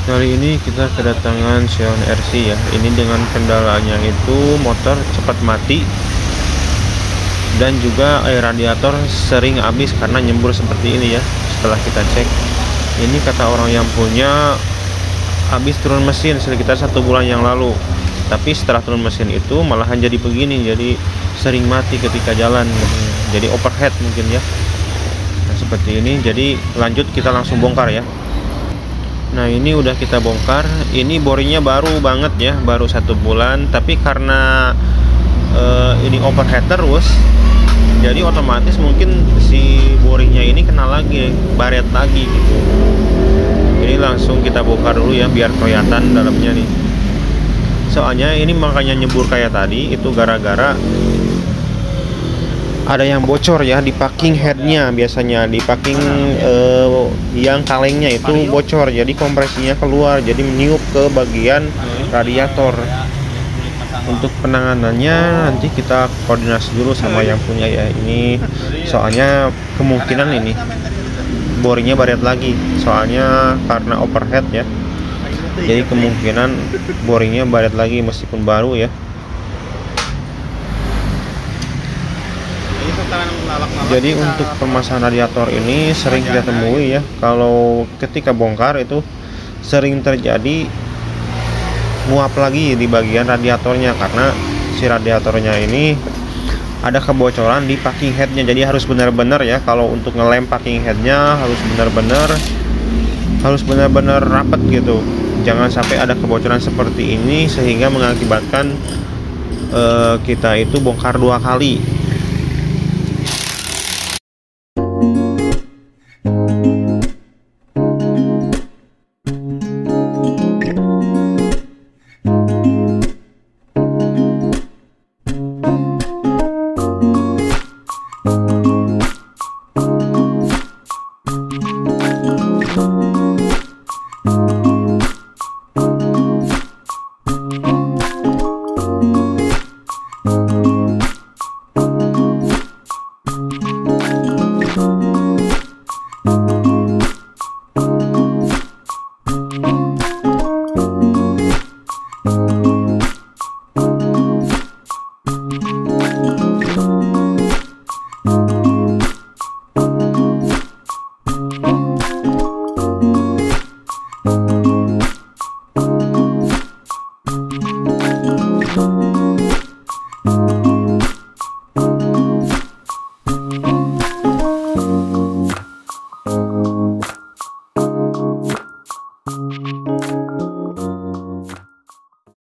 Kali ini kita kedatangan Xeon RC ya. Ini dengan kendalanya itu motor cepat mati dan juga air radiator sering habis karena nyembur seperti ini ya. Setelah kita cek, ini kata orang yang punya habis turun mesin sekitar 1 bulan yang lalu. Tapi setelah turun mesin itu malahan jadi begini, jadi sering mati ketika jalan. Jadi overhead mungkin ya. Nah, seperti ini. Jadi lanjut kita langsung bongkar ya. Nah, ini udah kita bongkar. Ini boringnya baru banget ya, baru 1 bulan. Tapi karena ini overhead terus, jadi otomatis mungkin si boringnya ini kena lagi, baret lagi gitu. Ini langsung kita bongkar dulu ya, biar kelihatan dalamnya nih. Soalnya ini makanya nyebur kayak tadi, itu gara-gara ada yang bocor ya di packing headnya. Biasanya di packing yang kalengnya itu bocor, jadi kompresinya keluar, jadi meniup ke bagian radiator. Untuk penanganannya nanti kita koordinasi dulu sama yang punya ya. Ini soalnya kemungkinan ini boringnya baret lagi, soalnya karena overhead ya, jadi kemungkinan boringnya baret lagi meskipun baru ya. Jadi untuk permasalahan radiator ini sering kita temui ya. Kalau ketika bongkar itu sering terjadi nguap lagi di bagian radiatornya, karena si radiatornya ini ada kebocoran di packing headnya. Jadi harus benar-benar ya, kalau untuk ngelem packing headnya harus benar-benar rapat gitu. Jangan sampai ada kebocoran seperti ini sehingga mengakibatkan kita itu bongkar 2 kali.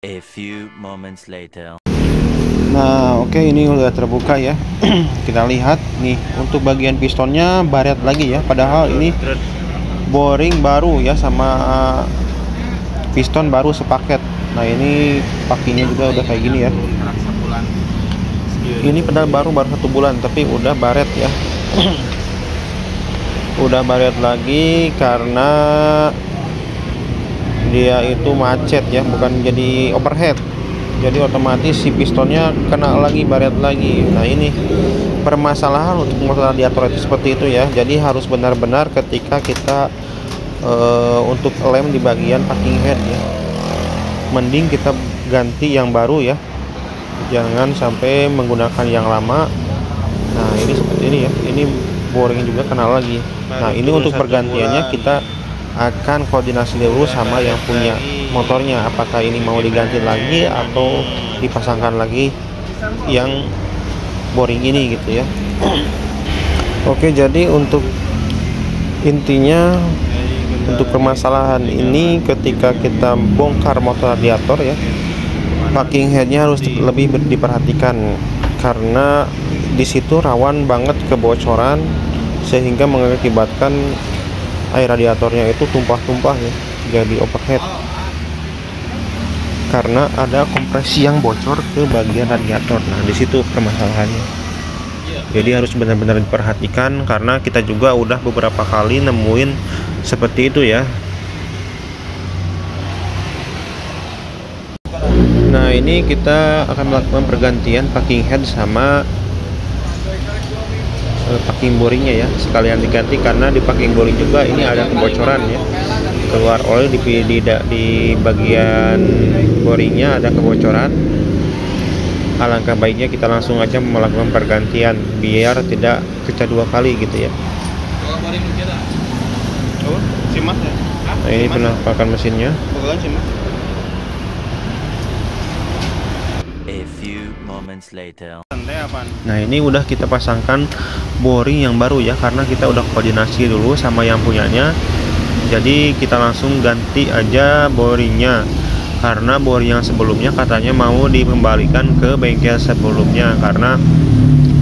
A few moments later. Nah, oke, ini udah terbuka ya. Kita lihat nih, untuk bagian pistonnya baret lagi ya, padahal ini boring baru ya, sama piston baru sepaket. Nah, ini packingnya juga udah kayak gini ya. Ini pedal baru 1 bulan tapi udah baret ya. Udah baret lagi karena dia itu macet ya, bukan jadi overhead. Jadi otomatis si pistonnya kena lagi, baret lagi. Nah, ini permasalahan untuk motor radiator itu seperti itu ya. Jadi harus benar-benar ketika kita untuk lem di bagian packing head ya, mending kita ganti yang baru ya, jangan sampai menggunakan yang lama. Nah, ini seperti ini ya, ini boring juga kena lagi. Nah, ini untuk pergantiannya kita akan koordinasi dulu sama yang punya motornya, apakah ini mau diganti lagi atau dipasangkan lagi yang boring ini gitu ya. Oke, jadi untuk intinya untuk permasalahan ini, ketika kita bongkar motor radiator ya, packing headnya harus lebih diperhatikan karena di situ rawan banget kebocoran sehingga mengakibatkan air radiatornya itu tumpah-tumpah ya, jadi overhead karena ada kompresi yang bocor ke bagian radiator. Nah, di situ permasalahannya. Jadi harus benar-benar diperhatikan karena kita juga udah beberapa kali nemuin seperti itu ya. Nah, ini kita akan melakukan pergantian packing head sama packing boringnya ya, sekalian diganti karena di packing boring juga ini ada kebocoran ya. keluar oil di bagian boringnya ada kebocoran. Alangkah baiknya kita langsung aja melakukan pergantian biar tidak pecah 2 kali gitu ya. Nah, ini penampakan mesinnya. A few moments later. Nah, ini udah kita pasangkan boring yang baru ya, karena kita udah koordinasi dulu sama yang punyanya. Jadi kita langsung ganti aja boringnya, karena boring yang sebelumnya katanya mau dikembalikan ke bengkel sebelumnya karena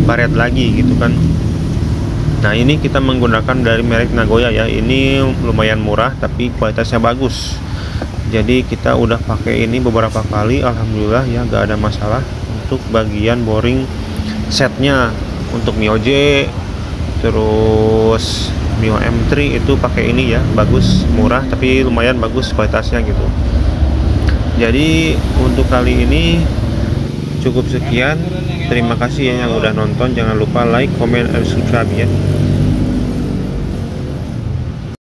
baret lagi gitu kan. Nah, ini kita menggunakan dari merek Nagoya ya. Ini lumayan murah tapi kualitasnya bagus. Jadi kita udah pakai ini beberapa kali, alhamdulillah ya, gak ada masalah. Untuk bagian boring setnya untuk Mio J, terus Mio M3 itu pakai ini ya, bagus, murah tapi lumayan bagus kualitasnya gitu. Jadi untuk kali ini cukup sekian. Terima kasih ya yang udah nonton. Jangan lupa like, comment, and subscribe ya.